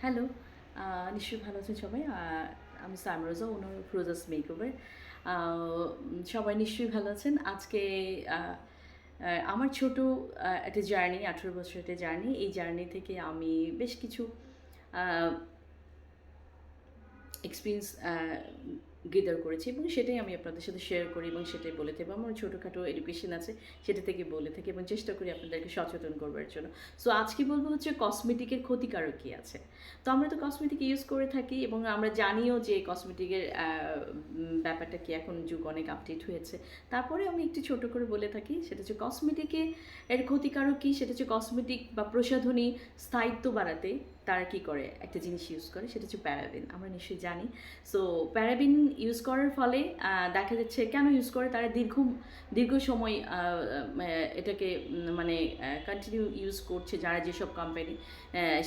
Hello, নিশ্চয়ই ভালো আছেন সবাই। আমি সামরোজা, ওনার ফ্রোজাস মেকওভার। আ সবাই নিশ্চয়ই ভালো আছেন। আজকে আ আ আমার ছোট একটা জার্নি, ১৮ বছরের একটা জার্নি। এই জার্নি থেকে আমি বেশ কিছু আ এক্সপেরিয়েন্স গেদার করেছি এবং সেটাই আমি আপনাদের সাথে শেয়ার করি এবং সেটাই বলে থাকি। আমার ছোটোখাটো এডুকেশন আছে, সেটা থেকে বলে থাকি এবং চেষ্টা করি আপনাদেরকে সচেতন করবার জন্য। সো আজকে বলব হচ্ছে কসমেটিকের ক্ষতিকারক কী আছে। তো আমরা তো কসমেটিক ইউজ করে থাকি এবং আমরা জানিও যে কসমেটিকের ব্যাপারটা কি, এখন যুগ অনেক আপডেট হয়েছে। তারপরে আমি একটু ছোট করে বলে থাকি, সেটা হচ্ছে কসমেটিকে এর ক্ষতিকারক কী, সেটা হচ্ছে কসমেটিক বা প্রসাধনী স্থায়িত্ব বাড়াতে তারা কী করে, একটা জিনিস ইউজ করে, সেটা হচ্ছে প্যারাবেন। আমরা নিশ্চয়ই জানি। সো প্যারাবিন ইউজ করার ফলে দেখা যাচ্ছে কেন ইউজ করে, তারা দীর্ঘ সময় এটাকে মানে কন্টিনিউ ইউজ করছে যারা, যেসব কোম্পানি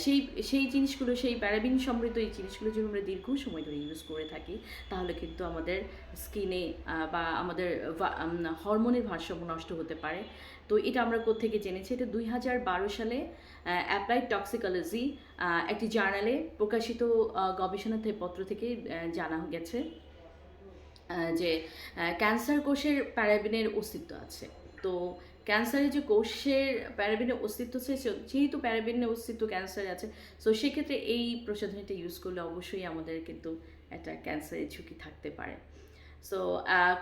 সেই সেই জিনিসগুলো, সেই প্যারাবিন সমৃদ্ধ এই জিনিসগুলো যদি আমরা দীর্ঘ সময় ধরে ইউজ করে থাকি, তাহলে কিন্তু আমাদের স্কিনে বা আমাদের হরমোনের ভারসাম্য নষ্ট হতে পারে। তো এটা আমরা কোত্থেকে জেনেছি, এটা ২০১২ সালে অ্যাপ্লাইড টক্সিকোলজি একটি জার্নালে প্রকাশিত গবেষণা পত্র থেকে জানা গেছে যে ক্যান্সার কোষের প্যারাবিনের অস্তিত্ব আছে। তো ক্যান্সারের যে কোষের প্যারাবিনের অস্তিত্ব আছে, যেহেতু প্যারাবিনের অস্তিত্ব ক্যান্সারে আছে, সো সেক্ষেত্রে এই প্রসাধনীটা ইউজ করলে অবশ্যই আমাদের কিন্তু একটা ক্যান্সারের ঝুঁকি থাকতে পারে। সো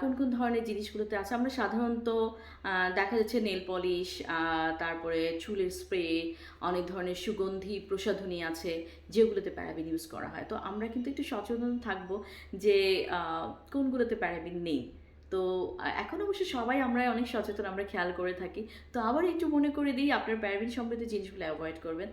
কোন ধরনের জিনিসগুলোতে আছে, আমরা সাধারণত দেখা যাচ্ছে নেল পলিশ, তারপরে চুলের স্প্রে, অনেক ধরনের সুগন্ধি প্রসাধনী আছে যেগুলোতে প্যারাবিন ইউজ করা হয়। তো আমরা কিন্তু একটু সচেতন থাকবো যে কোনগুলোতে প্যারাবিন নেই। তো এখন অবশ্য সবাই আমরা অনেক সচেতন, আমরা খেয়াল করে থাকি। তো আবার একটু মনে করে দিই, আপনার প্যারাবিন সমৃদ্ধ জিনিসগুলো অ্যাভয়েড করবেন।